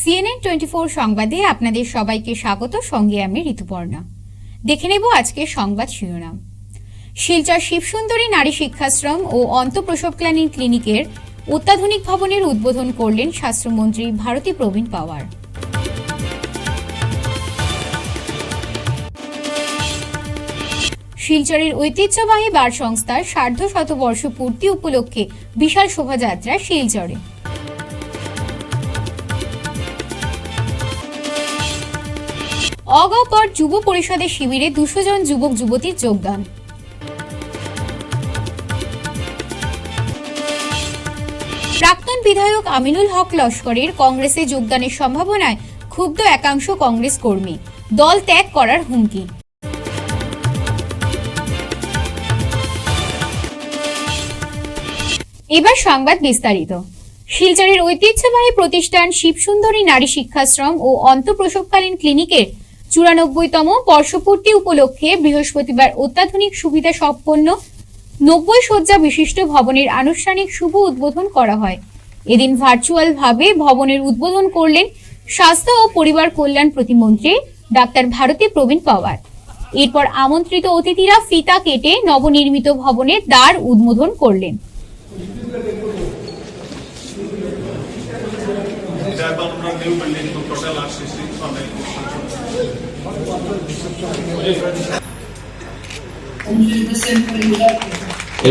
CNN 24 সংবাদে আপনাদের সবাইকে স্বাগত। সঙ্গে আমি ঋতুপর্ণা। দেখে নেব আজকে সংবাদ শিরোনাম। শিলচর শিবসুন্দরী নারী শিক্ষাশ্রম ও অন্তঃপ্রসবকালীন ক্লিনিকের অত্যাধুনিক ভবনের উদ্বোধন করলেন স্বাস্থ্যমন্ত্রী ভারতী প্রবীণ পাওয়ার। শিলচরের ঐতিহ্যবাহী বার সংস্থার সার্ধশতবর্ষ পূর্তি উপলক্ষে বিশাল শোভাযাত্রা শিলচরে। অগপর যুব পরিষদের শিবিরে 200 জন যুবক যুবতীর যোগদান। প্রাক্তন বিধায়ক আমিনুল হক লস্করের কংগ্রেসে যোগদানের সম্ভাবনায় ক্ষুব্ধ একাংশ কংগ্রেস কর্মী, দল ত্যাগ করার হুমকি। এবার সংবাদ বিস্তারিত। শিলচরের ঐতিহ্যবাহী প্রতিষ্ঠান শিবসুন্দরী নারী শিক্ষাশ্রম ও অন্তঃপ্রসবকালীন ক্লিনিকের 94তম বর্ষপূর্তি উপলক্ষে বৃহস্পতিবার অত্যাধুনিক সুবিধা সম্পন্ন 90 শয্যা বিশিষ্ট ভবনের আনুষ্ঠানিক শুভ উদ্বোধন করা হয়। এদিন ভার্চুয়াল ভাবে ভবনের উদ্বোধন করলেন স্বাস্থ্য ও পরিবার কল্যাণ প্রতিমন্ত্রী ডাক্তার ভারতী প্রবীণ পাওয়ার। এরপর আমন্ত্রিত অতিথিরা ফিতা কেটে নবনির্মিত ভবনের দ্বার উন্মোদন করলেন।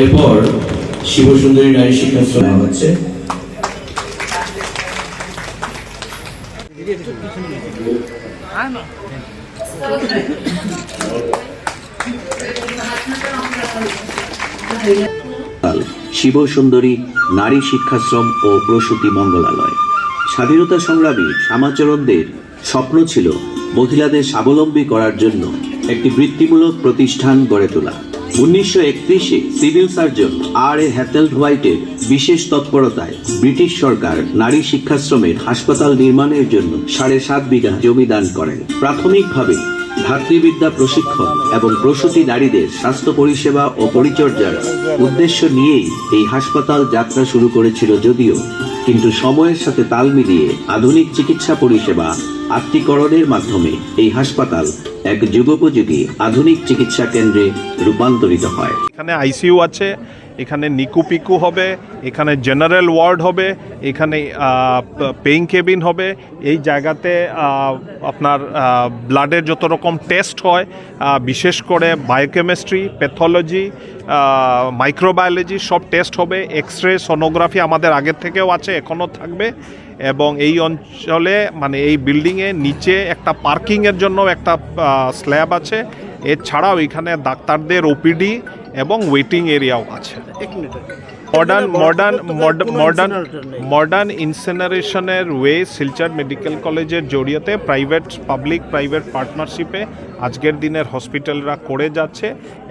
এরপর শিবসুন্দরী নারী শিক্ষাশ্রম হচ্ছে। শিবসুন্দরী নারী শিক্ষাশ্রম ও প্রসূতি মঙ্গলালয়। স্বাধীনতা সংগ্রামী শ্যামাচরণদের স্বপ্ন ছিল মহিলাদের স্বাবলম্বী করার জন্য একটি বৃত্তিমূলক প্রতিষ্ঠান গড়ে তোলা। 1931-এ সিভিল সার্জন আর.এ. হ্যাথেল হোয়াইটের বিশেষ তৎপরতায় ব্রিটিশ সরকার নারী শিক্ষাশ্রমের হাসপাতাল নির্মাণের জন্য 7.5 বিঘা জমি দান করেন। প্রাথমিকভাবে ধাত্রীবিদ্যা প্রশিক্ষণ এবং প্রসূতি নারীদের স্বাস্থ্য পরিষেবা ও পরিচর্যার উদ্দেশ্য নিয়েই এই হাসপাতাল যাত্রা শুরু করেছিল, যদিও কিন্তু সময়ের সাথে তাল মিলিয়ে আধুনিক চিকিৎসা পরিষেবা আত্মীকরণের মাধ্যমে এই হাসপাতাল এক যুগোপযোগী আধুনিক চিকিৎসা কেন্দ্রে রূপান্তরিত হয়। এখানে আইসিইউ আছে, এখানে নিকু পিকু হবে, এখানে জেনারেল ওয়ার্ড হবে, এখানে পেইং কেবিন হবে। এই জায়গাতে আপনার ব্লাডের যত রকম টেস্ট হয়, বিশেষ করে বায়োকেমিস্ট্রি, প্যাথোলজি, মাইক্রোবায়োলজি সব টেস্ট হবে। এক্স রে, সোনোগ্রাফি আমাদের আগের থেকেও আছে, এখনও থাকবে। এবং এই অঞ্চলে মানে এই বিল্ডিংয়ে নিচে একটা পার্কিংয়ের জন্য একটা স্ল্যাব আছে। এছাড়াও এখানে ডাক্তারদের ওপিডি এবং ওয়েটিং এরিয়াও আছে। মডার্ন ইনসিনারেশনের ওয়ে শিলচর মেডিকেল কলেজের জড়িয়েতে পাবলিক প্রাইভেট পার্টনারশিপে আজকের দিনের হসপিটালরা করে যাচ্ছে।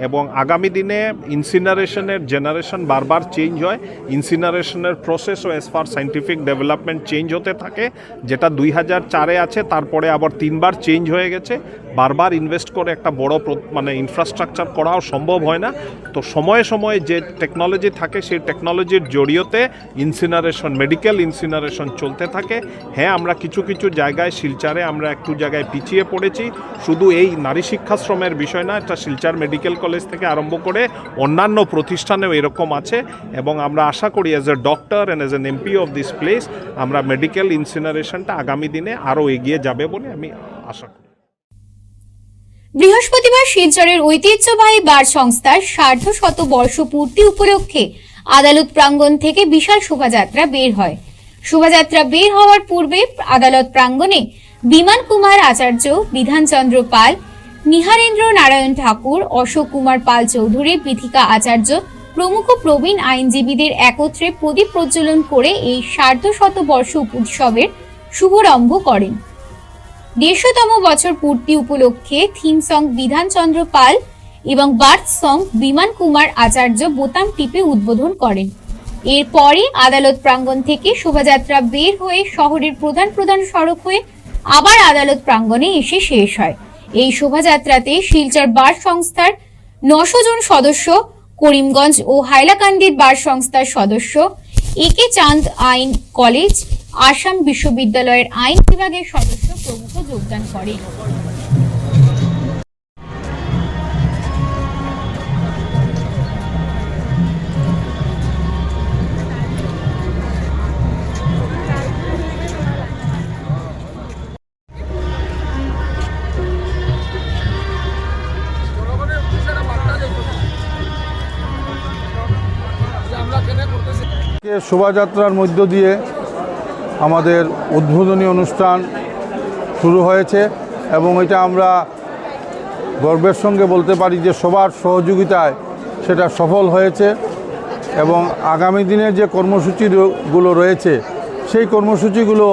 এবং আগামী দিনে ইনসিনারেশনের জেনারেশন বারবার চেঞ্জ হয়। ইনসিনারেশনের প্রসেসও as per scientific development change হতে থাকে, যেটা 2004-এ আছে, তারপরে আবার 3বার চেঞ্জ হয়ে গেছে। বারবার ইনভেস্ট করে একটা বড় মানে ইনফ্রাস্ট্রাকচার করাও সম্ভব হয় না। তো সময়ে সময়ে যে টেকনোলজি থাকে সেই টেকনোলজির জড়িয়েতে ইনসিনারেশন, মেডিকেল ইনসিনারেশন চলতে থাকে। হ্যাঁ, আমরা কিছু কিছু জায়গায় শিলচরে আমরা একটু জায়গায় পিছিয়ে পড়েছি। শুধু এই নারী শিক্ষাশ্রমের বিষয় না, এটা শিলচর মেডিকেল কলেজ থেকে আরম্ভ করে অন্যান্য প্রতিষ্ঠানেও এরকম আছে। এবং আমরা আশা করি as a doctor and as an MP of this place আমরা মেডিকেল ইনসিনারেশনটা আগামী দিনে আরও এগিয়ে যাবে বলে আমি আশা করি। বৃহস্পতিবার শিলচরের ঐতিহ্যবাহী বার সংস্থার সার্ধশতবর্ষ পূর্তি উপলক্ষে আদালত প্রাঙ্গণ থেকে বিশাল শোভাযাত্রা বের হয়। শোভাযাত্রা বের হওয়ার পূর্বে আদালত প্রাঙ্গণে বিমান কুমার আচার্য, বিধানচন্দ্র পাল, নিহারেন্দ্র নারায়ণ ঠাকুর, অশোক কুমার পাল চৌধুরী, পৃথিকা আচার্য প্রমুখ প্রবীণ আইনজীবীদের একত্রে প্রদীপ প্রজ্বলন করে এই সার্ধশতবর্ষ উৎসবের শুভারম্ভ করেন। 150তম বছর পূর্তি উপলক্ষে থিম সং বিধানচন্দ্র পাল এবং বার্থ সং বিমান কুমার আচার্য বোতাম টিপে উদ্বোধন করেন। এরপরে আদালত প্রাঙ্গণ থেকে শোভাযাত্রা বের হয়ে শহরের প্রধান প্রধান সড়ক হয়ে আবার আদালত প্রাঙ্গণে এসে শেষ হয়। এই শোভাযাত্রাতে শিলচর বার সংস্থার 900 জন সদস্য, করিমগঞ্জ ও হাইলাকান্দির বার সংস্থার সদস্য, একে চাঁদ আইন কলেজ, আসাম বিশ্ববিদ্যালয়ের আইন বিভাগের সদস্য প্রমুখ যোগদান করেন। শোভাযাত্রার মধ্য দিয়ে আমাদের উদ্বোধনী অনুষ্ঠান শুরু হয়েছে এবং এটা আমরা গর্বের সঙ্গে বলতে পারি যে সবার সহযোগিতায় সেটা সফল হয়েছে এবং আগামী দিনের যে কর্মসূচিগুলো রয়েছে সেই কর্মসূচিগুলো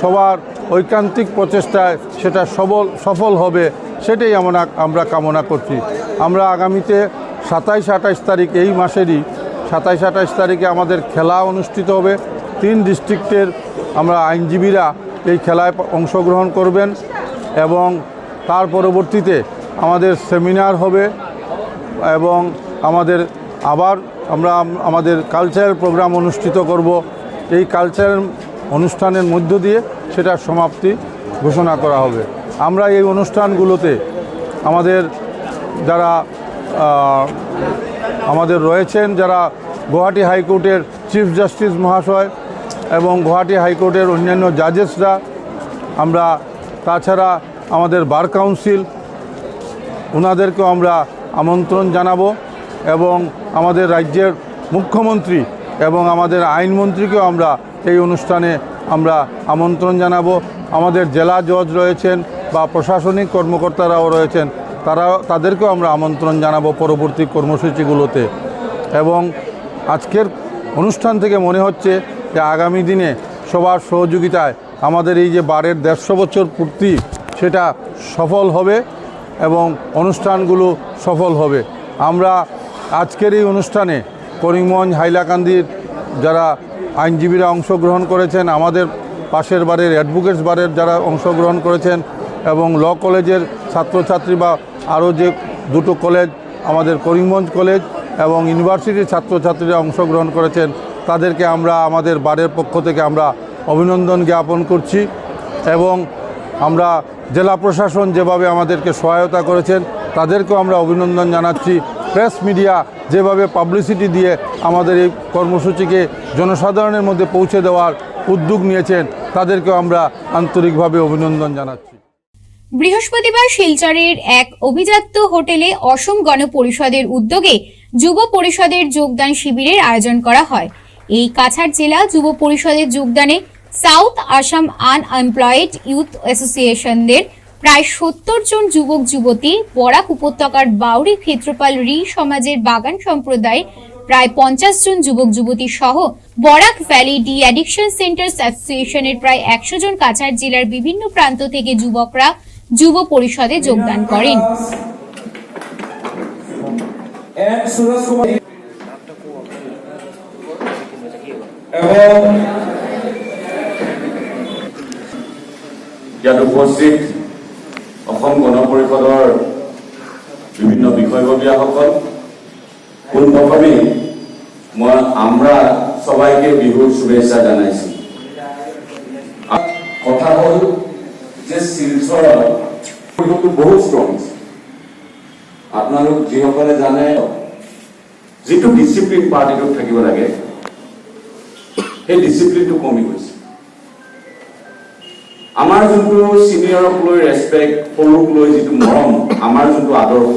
সবার ঐকান্তিক প্রচেষ্টায় সেটা সফল হবে সেটাই আমরা কামনা করছি। আমরা আগামীতে 27-28 তারিখ এই মাসেরই 27-28 তারিখে আমাদের খেলা অনুষ্ঠিত হবে। 3 ডিস্ট্রিক্টের আমরা আইনজীবীরা এই খেলায় অংশগ্রহণ করবেন এবং তার পরবর্তীতে আমাদের সেমিনার হবে এবং আমরা আমাদের কালচারাল প্রোগ্রাম অনুষ্ঠিত করব। এই কালচারাল অনুষ্ঠানের মধ্য দিয়ে সেটার সমাপ্তি ঘোষণা করা হবে। আমরা এই অনুষ্ঠানগুলোতে আমাদের রয়েছেন যারা গুয়াহাটি হাইকোর্টের চিফ জাস্টিস মহাশয় এবং গুয়াহাটি হাইকোর্টের অন্যান্য জাজেসরা, আমরা তাছাড়া আমাদের বার কাউন্সিল ওনাদেরকেও আমরা আমন্ত্রণ জানাবো এবং আমাদের রাজ্যের মুখ্যমন্ত্রী এবং আমাদের আইনমন্ত্রীকেও আমরা এই অনুষ্ঠানে আমরা আমন্ত্রণ জানাবো। আমাদের জেলা জজ রয়েছেন বা প্রশাসনিক কর্মকর্তারাও রয়েছেন, তাদেরকেও আমরা আমন্ত্রণ জানাবো পরবর্তী কর্মসূচিগুলোতে। এবং আজকের অনুষ্ঠান থেকে মনে হচ্ছে যে আগামী দিনে সবার সহযোগিতায় আমাদের এই যে বারের 150 বছর পূর্তি সেটা সফল হবে এবং অনুষ্ঠানগুলো সফল হবে। আমরা আজকের এই অনুষ্ঠানে করিমগঞ্জ হাইলাকান্দির যারা আইনজীবীরা অংশগ্রহণ করেছেন, আমাদের পাশের বারের অ্যাডভোকেটস বারের যারা অংশগ্রহণ করেছেন এবং ল কলেজের ছাত্রছাত্রী বা আরও যে 2টো কলেজ, আমাদের করিমগঞ্জ কলেজ এবং ইউনিভার্সিটির ছাত্রছাত্রীরা অংশগ্রহণ করেছেন, তাদেরকে আমরা আমাদের বারের পক্ষ থেকে আমরা অভিনন্দন জ্ঞাপন করছি এবং আমরা জেলা প্রশাসন যেভাবে আমাদেরকে সহায়তা করেছেন তাদেরকেও আমরা অভিনন্দন জানাচ্ছি। প্রেস মিডিয়া যেভাবে পাবলিসিটি দিয়ে আমাদের এই কর্মসূচিকে জনসাধারণের মধ্যে পৌঁছে দেওয়ার উদ্যোগ নিয়েছেন, তাদেরকেও আমরা আন্তরিকভাবে অভিনন্দন জানাচ্ছি। বৃহস্পতিবার শিলচরের এক অভিজাত হোটেলে অসম গণ পরিষদের উদ্যোগে যুব পরিষদের যোগদান শিবিরের আয়োজন করা হয়। এই কাছাড় জেলা যুব পরিষদের যোগদানে সাউথ আসাম আনএমপ্লয়েড ইউথ অ্যাসোসিয়েশনদের প্রায় 70 জন যুবক যুবতী, বরাক উপত্যকার বাউরি ক্ষেত্রপাল রি সমাজের বাগান সম্প্রদায় প্রায় 50 জন যুবক যুবতী সহ Barak valley de addiction centres অ্যাসোসিয়েশনের প্রায় 100 জন কাছাড় জেলার বিভিন্ন প্রান্ত থেকে যুবকরা যুব পরিষদে যোগদান করেন। ইয়াত উপস্থিত অসম গণ পৰিষদৰ বিভিন্ন বিষয়ববীয়াসকল, পোনপ্ৰথমেই মই আমরা সবাইকে বিহুর শুভেচ্ছা জানাইছি। কথা হল যে শিলচৰৰ বিহুটো বহুত ষ্ট্ৰং। আপোনালোক যিসকলে জানে যিটো ডিসিপ্লিন পাৰ্টিটোত থাকিব লাগে সেই ডিসিপ্লিনটো কমি গৈছে। আমাৰ যোনটো সিনিয়ৰক লৈ ৰেসপেক্ট, সৰুক লৈ যিটো মৰম, আমাৰ যোনটো আদৰ্শ,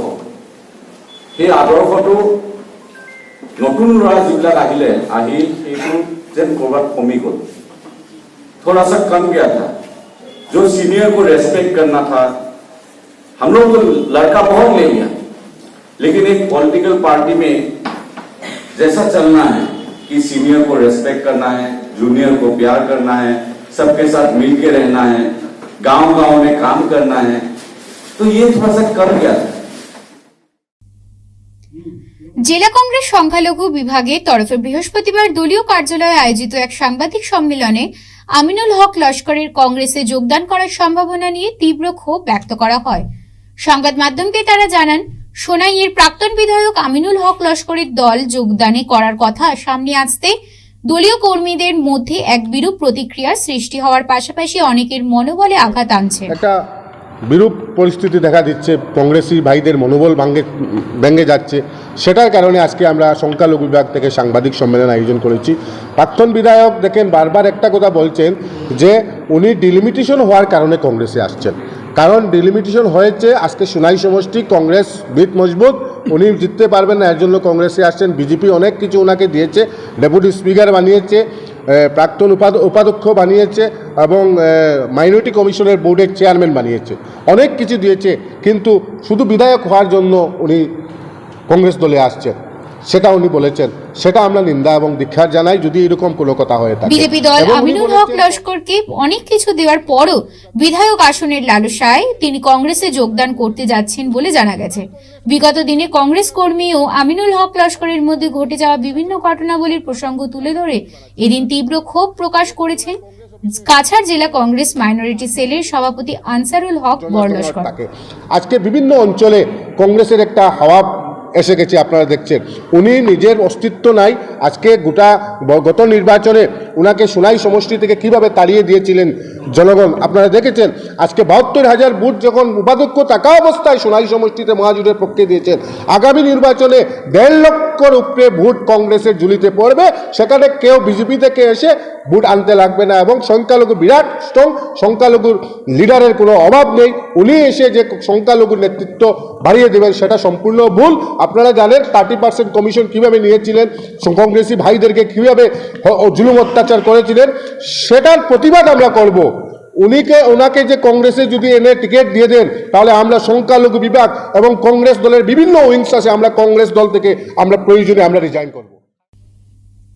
সেই আদৰ্শটো নতুন ল'ৰা যিবিলাক আহিলে সেইটো যেন ক'ৰবাত কমি গ'ল। थोड़ा सा कम गया था। जो सीनियर को रेस्पेक्ट करना था, हम लोग तो लड़का बहुत ले लिया, लेकिन एक पॉलिटिकल पार्टी में जैसा चलना है कि सीनियर को रेस्पेक्ट करना है, जूनियर को प्यार करना है, सबके साथ मिलके रहना है, गांव-गांव में काम करना है, तो ये थोड़ा सा कम गया था। জেলা কংগ্রেস সংখ্যালঘু বিভাগের তরফে বৃহস্পতিবার দলীয় কার্যালয়ে আয়োজিত এক সাংবাদিক সম্মেলনে আমিনুল হক লস্করের কংগ্রেসে যোগদান করার সম্ভাবনা নিয়ে তীব্র ক্ষোভ ব্যক্ত করা হয়। সংবাদ মাধ্যমকে তারা জানান, সোনাইয়ের প্রাক্তন বিধায়ক আমিনুল হক লস্করের দল যোগদানে করার কথা সামনে আসতে দলীয় কর্মীদের মধ্যে এক বিরূপ প্রতিক্রিয়ার সৃষ্টি হওয়ার পাশাপাশি অনেকের মনোবলে আঘাত আনছে। একটা বিরূপ পরিস্থিতি দেখা দিচ্ছে, কংগ্রেসি ভাইদের মনোবল ভেঙে যাচ্ছে। সেটার কারণে আজকে আমরা সংখ্যালঘু বিভাগ থেকে সাংবাদিক সম্মেলন আয়োজন করেছি। প্রাক্তন বিধায়ক দেখেন বারবার একটা কথা বলছেন যে উনি ডিলিমিটেশন হওয়ার কারণে কংগ্রেসে আসছেন। কারণ ডিলিমিটেশন হয়েছে, আজকে সোনাই সমষ্টি কংগ্রেস ভিত মজবুত, উনি জিততে পারবেন না, এর জন্য কংগ্রেসে আসছেন। বিজেপি অনেক কিছু ওনাকে দিয়েছে, ডেপুটি স্পিকার বানিয়েছে, প্রাক্তন উপাধ্যক্ষ বানিয়েছে এবং মাইনরিটি কমিশনের বোর্ডের চেয়ারম্যান বানিয়েছে, অনেক কিছু দিয়েছে। কিন্তু শুধু বিধায়ক হওয়ার জন্য উনি কংগ্রেস দলে আসছেন, সেটা উনি বলেছেন, সেটা আমরা নিন্দা এবং ধিক্কার জানাই যদি এরকম কোনো কথা হয়ে থাকে। বিজেপি দল এবং উনি আমিনুল হক লস্করকে অনেক কিছু দেওয়ার পরও বিধায়ক আসনের লালসায় তিনি কংগ্রেসে যোগদান করতে যাচ্ছেন বলে জানা গেছে। বিগত দিনে কংগ্রেস কর্মী ও আমিনুল হক লস্করের মধ্যে ঘটে যাওয়া বিভিন্ন ঘটনাবলীর প্রসঙ্গ তুলে ধরে এদিন তীব্র ক্ষোভ প্রকাশ করেছেন কাছাড় জেলা কংগ্রেস মাইনরিটি সেলের সভাপতি আনসারুল হক বরলস্কর। আজকে বিভিন্ন অঞ্চলে কংগ্রেসের একটা হাওয়া এসে গেছে, আপনারা দেখছেন। উনি নিজের অস্তিত্ব নাই। আজকে গত নির্বাচনে উনাকে সোনাই সমষ্টি থেকে কিভাবে তাড়িয়ে দিয়েছিলেন জনগণ, আপনারা দেখেছেন। আজকে ৭২,০০০ ভোট যখন উপাধ্যক্ষ থাকা অবস্থায় সোনাই সমষ্টিতে মহাজোটের পক্ষে দিয়েছেন, আগামী নির্বাচনে ১.৫ লক্ষর উপরে ভোট কংগ্রেসের ঝুলিতে পড়বে। সেখানে কেউ বিজেপি থেকে এসে ভোট আনতে লাগবে না এবং সংখ্যালঘু বিরাট স্ট্রং, সংখ্যালঘুর লিডারের কোনো অভাব নেই। উনি এসে যে সংখ্যালঘুর নেতৃত্ব বাড়িয়ে দেবেন সেটা সম্পূর্ণ ভুল। আপনারা জানেন 30% কমিশন কীভাবে নিয়েছিলেন, কংগ্রেসি ভাইদেরকে কীভাবে জুলুম অত্যাচার করেছিলেন, সেটার প্রতিবাদ আমরা করব। ওনাকে যে কংগ্রেসে যদি এনে টিকিট দিয়ে দেন তাহলে আমরা সংখ্যালঘু বিভাগ এবং কংগ্রেস দলের বিভিন্ন উইংস আছে, আমরা কংগ্রেস দল থেকে আমরা প্রয়োজনে আমরা রিজাইন করব।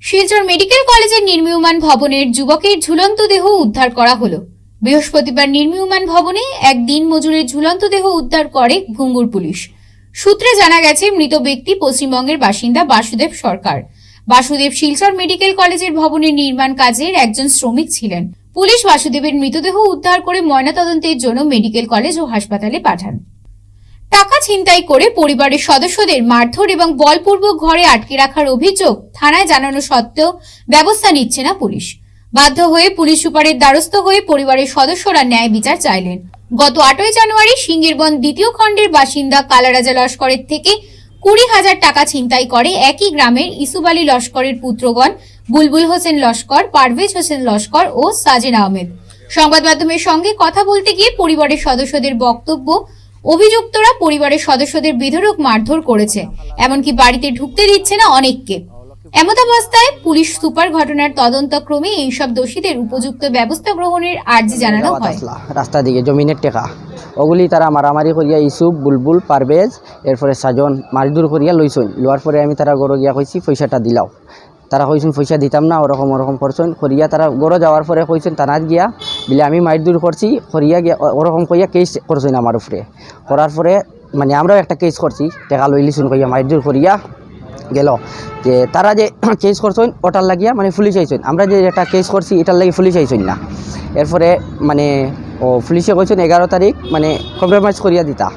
শিলচর মেডিকেল কলেজের নির্মীয়মান ভবনের যুবকের ঝুলন্ত দেহ উদ্ধার করা হলো। বৃহস্পতিবার নির্মীয়মান ভবনে এক দিন মজুরের ঝুলন্ত দেহ উদ্ধার করে ভঙ্গুর পুলিশ। সূত্রে জানা গেছে মৃত ব্যক্তি পশ্চিমবঙ্গের বাসিন্দা বাসুদেব সরকার। বাসুদেব শিলচর মেডিকেল কলেজের ভবনের নির্মাণ কাজের একজন শ্রমিক ছিলেন। পুলিশ বাসুদেবের মৃতদেহ উদ্ধার করে ময়নাতদন্তের জন্য মেডিকেল কলেজ ও হাসপাতালে পাঠান। টাকা ছিনতাই করে পরিবারের সদস্যদের মারধর এবং বলপূর্বক ঘরে আটকে রাখার অভিযোগ থানায় জানানো সত্ত্বেও ব্যবস্থা নিচ্ছে না পুলিশ। বাধ্য হয়ে পুলিশ সুপারের দ্বারস্থ হয়ে পরিবারের সদস্যরা ন্যায় বিচার চাইলেন। গত 8ই জানুয়ারি সিঙ্গিরবন 2য় খণ্ডের বাসিন্দা কালারাজা লস্করের থেকে 20,000 টাকা ছিনতাই করে একই গ্রামের ইসুব আলী লস্করের পুত্রগণ বুলবুল হোসেন লস্কর, পারভেজ হোসেন লস্কর ও সাজিন আহমেদ। সংবাদ মাধ্যমের সঙ্গে কথা বলতে গিয়ে পরিবারের সদস্যদের বক্তব্য, অভিযুক্তরা পরিবারের সদস্যদের বেধড়ক মারধর করেছে, এমনকি বাড়িতে ঢুকতে দিচ্ছে না অনেককে। এমতাবস্থায় পুলিশ সুপার ঘটনার তদন্তক্রমে এইসব দোষীদের উপযুক্ত ব্যবস্থা গ্রহণের আর্জি জানানো হয়। রাস্তা দিকে জমিনের টেকা ওগুলি তারা মারামারি করিয়া ইসুব, বুলবুল, পারভেজ এরপরে সাজন মারিদুর করিয়া লইছন। লোয়ার পরে আমি তারা গরো গিয়া কইছি পয়সাটা দিলাও। তারা কইছেন পয়সা দিতাম না, ওরকম করছেন করিয়া তারা গরো যাওয়ার পরে কইছেন তানাত গিয়া বিলে আমি মারিদুর করছি করিয়া গিয়া ওরকম কইয়া কেস করছেন আমার উপরে। করার পরে মানে আমরাও একটা কেস করছি, টেকা লইলিছুন কইয়া মারিদুর করিয়া গেল। যে তারা যে কেস করছেন ওটার লাগিয়া মানে পুলিশ আইছেন, আমরা যে একটা কেস করছি এটার লাগি পুলিশ আইছেন না। এরপরে মানে পুলিশে কইছেন 11 তারিখ মানে কম্প্রোমাইজ করিয়া দিতা।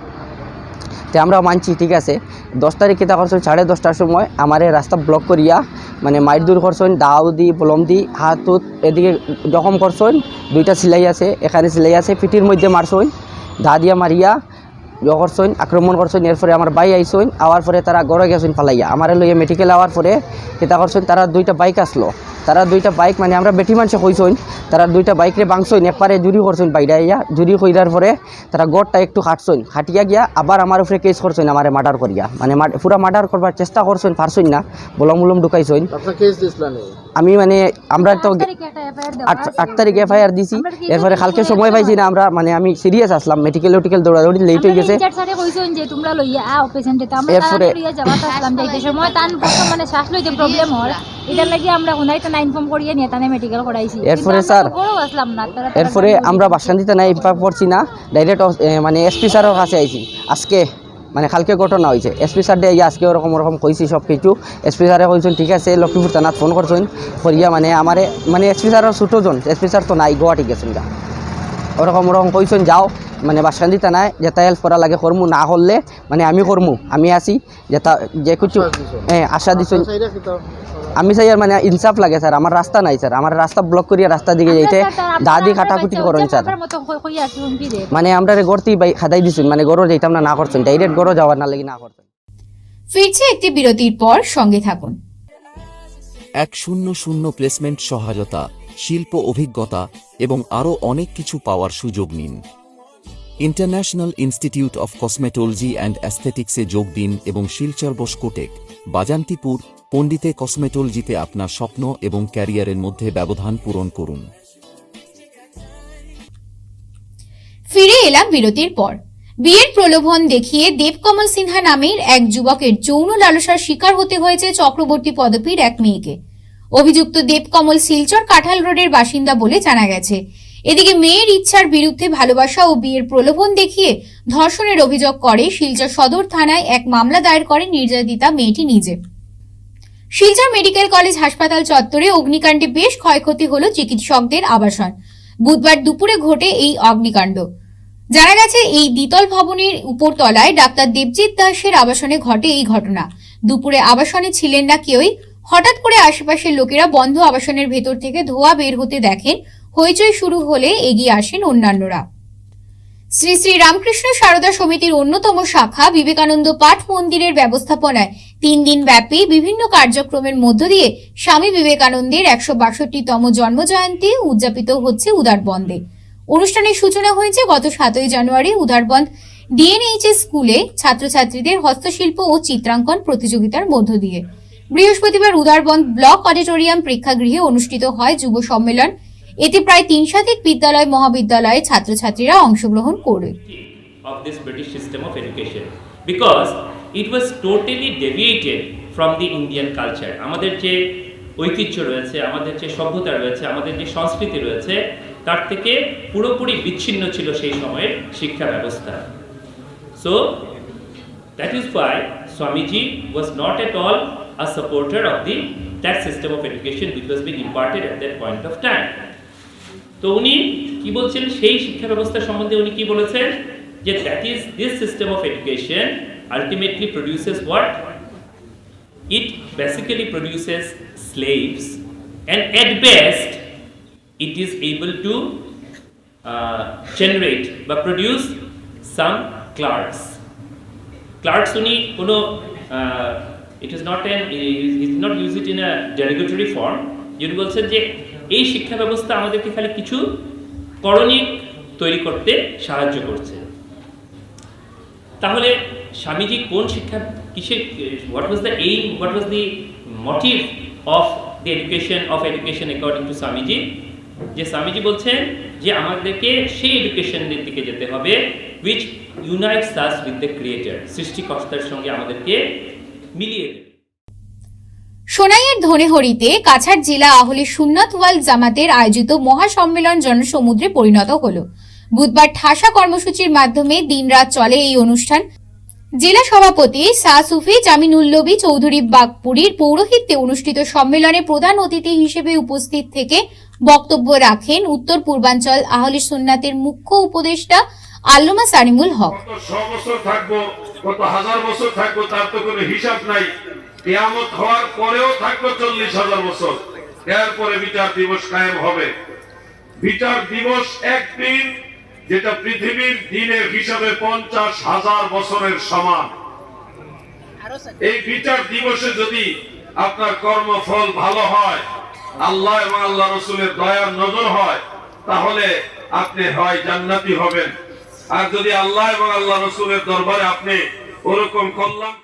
তো আমরা মানছি, ঠিক আছে। 10 তারিখ কিতা করছেন 10:30টার সময় আমারে রাস্তা ব্লক করিয়া মানে মাইর করছেন, দাও দি বলম দি হাতুত এদিকে জখম করছেন। 2টা সিলাই আছে, এখানে সিলাই আছে, পিটির মধ্যে মারছেন, দা দিয়া মারিয়া করছেন, আক্রমণ করছেন। এরপরে আমার বাই আইসেন, আওয়ার পরে তারা গড়ে গেছেন পালাইয়া। আমারে লইয়া মেডিকেল আওয়ার পরে কিতা করছেন তারা 2টা বাইক আসলো। তারা 2টা বাইক মানে আমরা বেটি মানুষে কইছেন, তারা 2টা বাইকরে বাংছেন, একবারে জুরি করছেন বাইরে আইয়া। জুরি কইরার পরে তারা গড়টা একটু খাটছেন, খাটিয়া গিয়া আবার আমার উপরে কেস করছেন আমারে মার্ডার করিয়া। মানে পুরা মার্ডার করবার চেষ্টা করছেন, পারছেন না, বলম ঢুকাইছেন। আমি মানে আমরা তো 8 তারিখ এফআইআর দিছি। এরপরে কালকে সময় পাইছি না আমরা, মানে আমি সিরিয়াস আসলাম, মেডিকেল দৌড়াদৌড়ি লেট হয়ে গেছে। এরপরে এরপরে আমরা বাসকান্দিতে নাই পড়ছি না, ডাইরেক্ট মানে এসপি স্যারের কাছে আইছি আজকে। মানে কালকে ঘটনা হয়েছে, এসপি স্যার দিয়ে আজকে ওরকম কইছি সব কিছু। এসপি স্যারে কইছেন ঠিক আছে, লক্ষ্মীপুর থানাত ফোন করছেন করিয়া মানে আমারে মানে এসপি স্যারের ছোটোজন, এসপি স্যার তো নাই গুয়াহাটি গেছেন যা ওরকম কইছেন যাও মানে বাসকান্দি থানায় যেটা হেল্প করা লাগে করমু, না করলে মানে আমি করমু, আমি আছি যেটা যে কিছু আশা দিচ্ছেন। আমি চাই আর মানে ইনসাফ লাগে স্যার, আমার রাস্তা নাই স্যার, আমার রাস্তা ব্লক করিয়া রাস্তা দিকে যাইতে দাদি কাটাকুটি করেন স্যার। মানে আমরা গড়তেই খাদাই দিচ্ছেন, মানে গড়ো যাইতাম না করছেন, ডাইরেক্ট গড়ো যাওয়ার না লাগি না করছেন। ফিরছে একটি বিরতির পর, সঙ্গে থাকুন। 100 প্লেসমেন্ট সহায়তা, শিল্প অভিজ্ঞতা এবং আরও অনেক কিছু পাওয়ার সুযোগ নিন। International institute of cosmetology and অ্যাস্থেটিক্সে যোগ দিন এবং শিলচর বসকোটেক, বাজান্তিপুর, পণ্ডিতে কসমেটোলজিতে আপনার স্বপ্ন এবং ক্যারিয়ারের মধ্যে ব্যবধান পূরণ করুন। ফিরে এলাম বিরতির পর। বিয়ের প্রলোভন দেখিয়ে দেবকমল সিনহা নামের এক যুবকের যৌন লালসার শিকার হতে হয়েছে চক্রবর্তী পদবীর এক মেয়েকে। অভিযুক্ত দেবকমল শিলচর কাঁঠাল রোডের বাসিন্দা বলে জানা গেছে। এদিকে মেয়ের ইচ্ছার বিরুদ্ধে ভালোবাসা ও বিয়ের প্রলোভন দেখিয়ে ধর্ষণের অভিযোগ করে শিলচর সদর থানায় এক মামলা দায়ের করে নির্যাতিতা মেয়েটি নিজে। শিলচর মেডিকেল কলেজ হাসপাতাল চত্বরে অগ্নিকাণ্ডে বেশ ক্ষয়ক্ষতি হল চিকিৎসকদের আবাসন। বুধবার দুপুরে ঘটে এই অগ্নিকাণ্ড। জানা গেছে, এই দ্বিতল ভবনের উপরতলায় ডাক্তার দেবজিৎ দাসের আবাসনে ঘটে এই ঘটনা। দুপুরে আবাসনে ছিলেন না কেউই। হঠাৎ করে আশেপাশের লোকেরা বন্ধ আবাসনের ভেতর থেকে ধোঁয়া বের হতে দেখেন। হইচই শুরু হলে এগিয়ে আসেন অন্যান্যরা। শ্রী শ্রী রামকৃষ্ণ সারদা সমিতির অন্যতম শাখা বিবেকানন্দ পাঠ মন্দিরের ব্যবস্থাপনায় 3 দিন ব্যাপী বিভিন্ন কার্যক্রমের মধ্য দিয়ে স্বামী বিবেকানন্দের 162তম জন্মজয়ন্তী উদযাপিত হচ্ছে উদারবন্দে। অনুষ্ঠানের সূচনা হয়েছে গত 7ই জানুয়ারি উদারবন্দ ডিএনএইচএস স্কুলে ছাত্রছাত্রীদের হস্তশিল্প ও চিত্রাঙ্কন প্রতিযোগিতার মধ্য দিয়ে। বৃহস্পতিবার উদারবন্দ ব্লক অডিটোরিয়াম প্রেক্ষাগৃহে অনুষ্ঠিত হয় যুব সম্মেলন। এতে প্রায় 3 শতাধিক বিদ্যালয় মহাবিদ্যালয়ের ছাত্রছাত্রীরা অংশগ্রহণ করে। Of this British system of education, because it was totally deviated from the Indian culture. আমাদের যে ঐতিহ্য রয়েছে, আমাদের যে সভ্যতা রয়েছে, আমাদের যে সংস্কৃতি রয়েছে, তার থেকে পুরোপুরি বিচ্ছিন্ন ছিল সেই সময়ের শিক্ষা ব্যবস্থা। So that is why Swamiji was not at all a supporter of that system of education which was being imparted at that point of time. তো উনি কি বলছেন সেই শিক্ষা ব্যবস্থা সম্বন্ধে উনি কি বলেছেন যে this system of education ultimately produces what? It basically produces slaves, and at best it is able to generate বা produce some clerks. Clerks উনি কোনো it is not use it in a derogatory form. যিনি বলছেন যে এই শিক্ষা ব্যবস্থা আমাদেরকে খালি কিছু করণিক তৈরি করতে সাহায্য করছে। তাহলে স্বামীজি কোন শিক্ষা কিসের what was the aim, what was the motive of the education according to Swamiji? যে স্বামীজি বলছেন যে আমাদেরকে সেই এডুকেশনের দিকে যেতে হবে which unites us with the creator, সৃষ্টিকর্তার সঙ্গে আমাদেরকে মিলিয়ে দেবে। সোনাইয়ের ধনেহরিতে কাছাড় জেলা আহলে সুন্নাত ওয়াল জামাতের আয়োজিত মহাসম্মেলন জনসমুদ্রে পরিণত হলো। বুধবার ঠাসা কর্মসূচির মাধ্যমে দিনরাত চলে এই অনুষ্ঠান। জেলা সভাপতি শাহ সুফি জামিনুল্লবী চৌধুরী বাগপুরীর পৌরোহিত্যে অনুষ্ঠিত সম্মেলনে প্রধান অতিথি হিসেবে উপস্থিত থেকে বক্তব্য রাখেন উত্তর পূর্বাঞ্চল আহলে সুন্নাতের মুখ্য উপদেষ্টা আল্লামা সালিমুল হক। কত হাজার বছর থাকবো তার তো কোনো হিসাব নাই। কিয়ামত হওয়ার পরেও থাকবো 40,000 বছর। এরপরে বিচার দিবস কায়েম হবে। বিচার দিবস একদিন, যেটা পৃথিবীর দিনের হিসাবে 50,000 বছরের সমান। এই বিচার দিবসে যদি আপনার কর্মফল ভালো হয়, আল্লাহ এবং আল্লাহ রসুলের দয়ার নজর হয়, তাহলে আপনি হয় জান্নাতি হবেন। আর যদি আল্লাহ এবং আল্লাহ রসুলের দরবারে আপনি ওরকম কল্যাণ।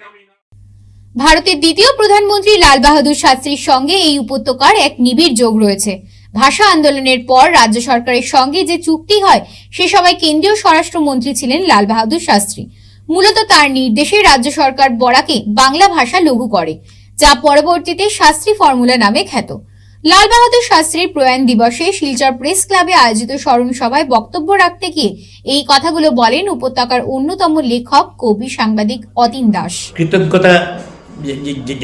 ভারতের দ্বিতীয় প্রধানমন্ত্রী লাল বাহাদুর শাস্ত্রীর সঙ্গে এই উপত্যকার এক নিবিড় যোগ রয়েছে। ভাষা আন্দোলনের পর রাজ্য সরকারের সঙ্গে যে চুক্তি হয় সে সময় কেন্দ্রীয় স্বরাষ্ট্রমন্ত্রী ছিলেন লাল বাহাদুর শাস্ত্রী। মূলত তার নির্দেশে রাজ্য সরকার বরাকে বাংলা ভাষা লঘু করে, যা পরবর্তীতে শাস্ত্রী ফর্মুলা নামে খ্যাত। লাল বাহাদুর শাস্ত্রীর প্রয়াণ দিবসে শিলচর প্রেস ক্লাবে আয়োজিত স্মরণ সভায় বক্তব্য রাখতে গিয়ে এই কথাগুলো বলেন উপত্যকার অন্যতম লেখক, কবি, সাংবাদিক অতীন দাস। কৃতজ্ঞতা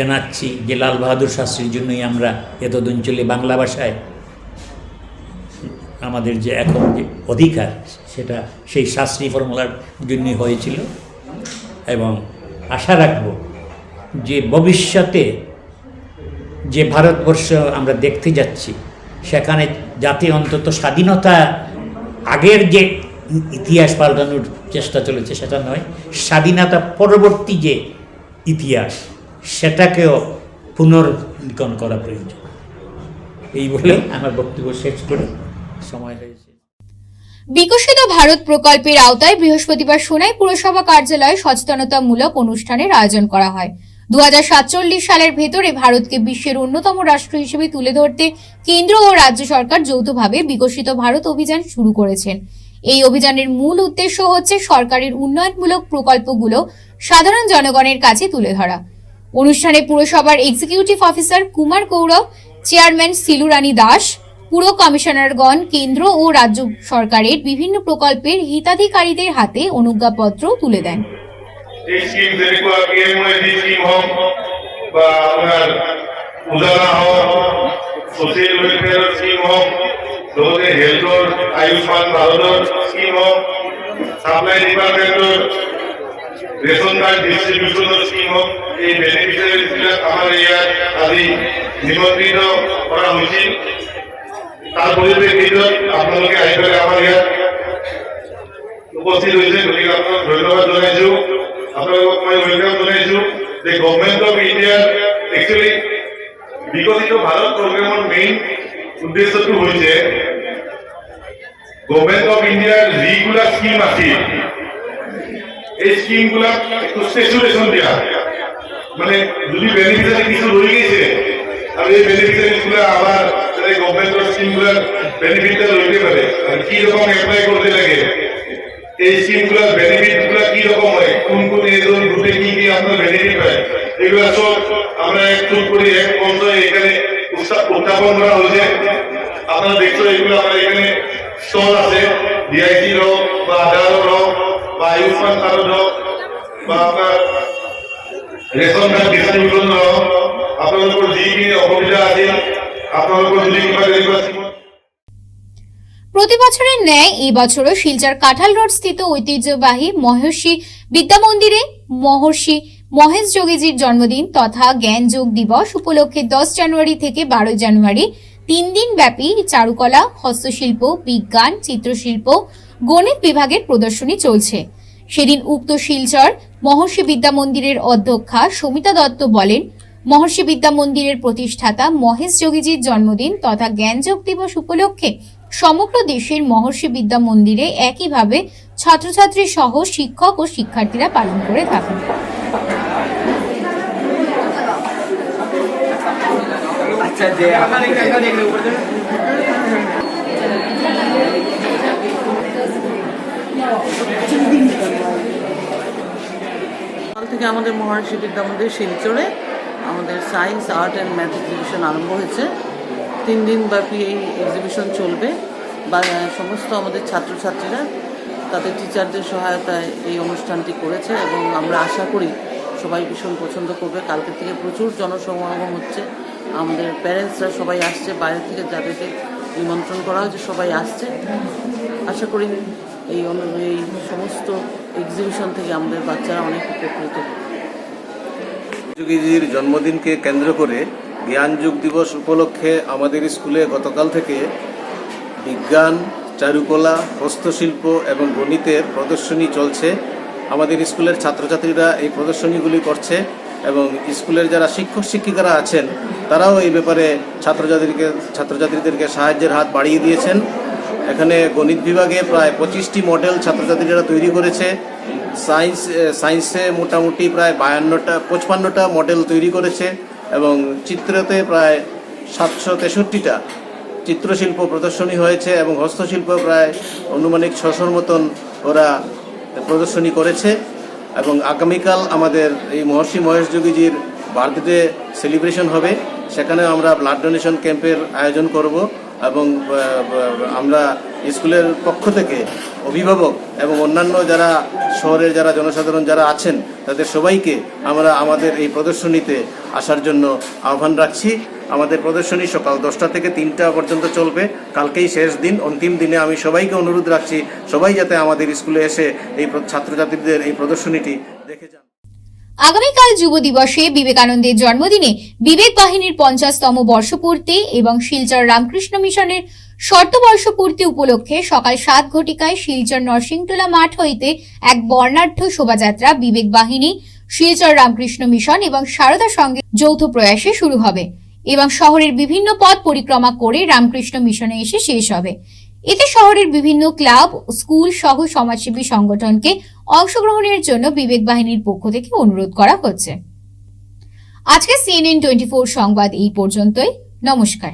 জানাচ্ছি যে লাল বাহাদুর শাস্ত্রীর জন্যই আমরা এতদিন চলে বাংলা ভাষায় আমাদের যে এখন যে অধিকার সেটা সেই শাস্ত্রী ফর্মুলার জন্যই হয়েছিল। এবং আশা রাখব যে ভবিষ্যতে যে ভারতবর্ষ আমরা দেখতে যাচ্ছি সেখানে যাতে অন্তত স্বাধীনতা আগের যে ইতিহাস পাল্টানোর চেষ্টা চলেছে সেটা নয়, স্বাধীনতা পরবর্তী যে ইতিহাস সেটাকেও পুনর্লিখন করা প্রয়োজন। এই বলে আমার বক্তব্য শেষ করে সময় হয়েছে। বিকশিত ভারত প্রকল্পের আওতায় বৃহস্পতিবার সোনাই পুরসভা কার্যালয়ে সচেতনতামূলক অনুষ্ঠানের আয়োজন করা হয়। 2047 সালের ভেতরে ভারতকে বিশ্বের অন্যতম রাষ্ট্র হিসেবে তুলে ধরতে কেন্দ্র ও রাজ্য সরকার যৌথভাবে বিকশিত ভারত অভিযান শুরু করেছেন। এই অভিযানের মূল উদ্দেশ্য হচ্ছে সরকারের উন্নয়নমূলক প্রকল্পগুলো সাধারণ জনগণের কাছে তুলে ধরা। অনুষ্ঠানে পুরসভার এক্সিকিউটিভ অফিসার কুমার গৌরব, চেয়ারম্যান সিলুরানী দাস, পুর কমিশনারগণ কেন্দ্র ও রাজ্য সরকারের বিভিন্ন প্রকল্পেৰ হিতাধিকাৰীদের হাতে অনুজ্ঞাপত্র তুলে দেন। এই স্কিম যেনেকুৱা PMOD স্কিম হওক বা আপোনাৰ উজালা হওক, ছ'চিয়েল ৱেলফেয়াৰৰ স্কিম হওক, লগতে হেল্থৰ আয়ুষ্মান ভাৰতৰ স্কিম হওক, সাপ্লাই ডিপাৰ্টমেণ্টৰ ৰেচন কাৰ্ড ডিষ্ট্ৰিবিউচনৰ স্কিম হওক, এই বেনিফিচিয়াৰীবিলাক আমাৰ ইয়াত আজি নিমন্ত্ৰিত কৰা হৈছিল। তাৰ পৰিপ্ৰেক্ষিতত আপোনালোকে আহি পেলাই আমাৰ ইয়াত উপস্থিত হৈছে, গতিকে আপোনাক ধন্যবাদ জনাইছো। আপোনালোকক মই ওয়েলকাম জনাইছো যে গভৰ্ণমেণ্ট অফ ইণ্ডিয়াৰ একচুৱেলি বিকশিত ভাৰত প্ৰগ্ৰেমৰ মেইন উদ্দেশ্যটো হৈছে গভৰ্ণমেণ্ট অফ ইণ্ডিয়াৰ যিবিলাক স্কিম আছিল এই স্কিমবিলাক একটু স্পেচুলেশ্যন দিয়া, মানে যদি বেনিফিচিয়ারি কিছু রয়ে গেছে আর এই বেনিফিচিয়ারিগুলো আবার গভর্নমেন্টের স্কিমগুলোর বেনিফিটটা লইতে পারে, কি রকম অ্যাপ্লাই করতে লাগে, এই স্কিমগুলোর বেনিফিটগুলো কি রকম হয়, কোন কোন এজন গ্রুপে কি কি আপনার বেনিফিট পায়, এগুলো সব আমরা একটু করে এক পর্যায়ে এখানে উত্থাপন করা হয়েছে। আপনারা দেখছো এগুলো আমার এখানে স্টল আছে, ডিআইসির হোক বা আধারের হোক বা আয়ুষ্মান কার্ডের হোক বা আপনার রেশন কার্ড ডিস্ট্রিবিউশন হোক, আপনার উপর যে কি অসুবিধা আছে আপনার উপর যদি প্রতি বছরের ন্যায় এই বছরও শিলচর কাঁঠাল রোড স্থিত ঐতিহ্যবাহী মহর্ষি বিদ্যা মন্দিরে মহর্ষি মহেশ যোগীজির জন্মদিন তথা জ্ঞান যোগ দিবস উপলক্ষে 10 জানুয়ারি থেকে 12 জানুয়ারি 3 দিন ব্যাপী চারুকলা, হস্তশিল্প, বিজ্ঞান, চিত্রশিল্প, গণিত বিভাগের প্রদর্শনী চলছে। সেদিন উক্ত শিলচর মহর্ষি বিদ্যা মন্দিরের অধ্যক্ষা সমিতা দত্ত বলেন, মহর্ষি বিদ্যা মন্দিরের প্রতিষ্ঠাতা মহেশ যোগীজির জন্মদিন তথা জ্ঞান যোগ দিবস উপলক্ষে সমগ্র দেশের মহর্ষি বিদ্যা মন্দিরে একইভাবে ছাত্রছাত্রী সহ শিক্ষক ও শিক্ষার্থীরা পালন করে থাকেন। কাল থেকে আমাদের মহর্ষি বিদ্যা মন্দির শিলচরে আমাদের science, art and math exhibition আরম্ভ হয়েছে। 3 দিন ব্যাপী এই এক্সিবিশন চলবে। বা সমস্ত আমাদের ছাত্রছাত্রীরা তাদের টিচারদের সহায়তায় এই অনুষ্ঠানটি করেছে এবং আমরা আশা করি সবাই ভীষণ পছন্দ করবে। কালকে থেকে প্রচুর জনসমাগম হচ্ছে, আমাদের প্যারেন্টসরা সবাই আসছে, বাইরে থেকে যাদেরকে নিমন্ত্রণ করা হয়েছে সবাই আসছে। আশা করি এই সমস্ত এক্সিবিশন থেকে আমাদের বাচ্চারা অনেক উপকৃত হবে। যোগীজির জন্মদিনকে কেন্দ্র করে জ্ঞান যোগ দিবস উপলক্ষে আমাদের স্কুলে গতকাল থেকে বিজ্ঞান, চারুকলা, হস্তশিল্প এবং গণিতের প্রদর্শনী চলছে। আমাদের স্কুলের ছাত্রছাত্রীরা এই প্রদর্শনীগুলি করছে এবং স্কুলের যারা শিক্ষক শিক্ষিকারা আছেন তারাও এই ব্যাপারে ছাত্রছাত্রীদেরকে সাহায্যের হাত বাড়িয়ে দিয়েছেন। এখানে গণিত বিভাগে প্রায় 25টি মডেল ছাত্রছাত্রীরা তৈরি করেছে। সায়েন্সে মোটামুটি প্রায় 55টা মডেল তৈরি করেছে এবং চিত্রতে প্রায় 763টা চিত্রশিল্প প্রদর্শনী হয়েছে এবং হস্তশিল্প প্রায় আনুমানিক 600 মতন ওরা প্রদর্শনী করেছে। এবং আগামীকাল আমাদের এই মহর্ষি মহেশ যোগীজির বার্থডে সেলিব্রেশন হবে, সেখানে আমরা ব্লাড ডোনেশন ক্যাম্পের আয়োজন করব এবং আমরা স্কুলের পক্ষ থেকে অভিভাবক এবং অন্যান্য যারা শহরের যারা জনসাধারণ যারা আছেন তাদের সবাইকে আমরা আমাদের এই প্রদর্শনীতে আসার জন্য আহ্বান রাখছি। আমাদের প্রদর্শনী সকাল 10টা থেকে 3টা পর্যন্ত চলবে। কালকেই শেষ দিন, অন্তিম দিনে আমি সবাইকে অনুরোধ রাখছি সবাই যাতে আমাদের স্কুলে এসে এই ছাত্রছাত্রীদের এই প্রদর্শনীটি দেখে যান। আগামীকাল যুব দিবসে বিবেকানন্দের জন্মদিনে বিবেক বাহিনীর 50তম বর্ষপূর্তি এবং শিলচর রামকৃষ্ণ মিশনের শতবর্ষপূর্তি উপলক্ষে সকাল 7 ঘটিকায় শিলচর নরসিংটোলা মাঠ হইতে এক বর্ণাঢ্য শোভাযাত্রা বিবেক বাহিনী, শিলচর রামকৃষ্ণ মিশন এবং সারদা সংঘের যৌথ প্রয়াসে শুরু হবে এবং শহরের বিভিন্ন পথ পরিক্রমা করে রামকৃষ্ণ মিশনে এসে শেষ হবে। এতে শহরের বিভিন্ন ক্লাব, স্কুল সহ সমাজসেবী সংগঠনকে অংশগ্রহণের জন্য বিবেক বাহিনীর পক্ষ থেকে অনুরোধ করা হচ্ছে। আজকে CNN 24 সংবাদ এই পর্যন্তই। নমস্কার।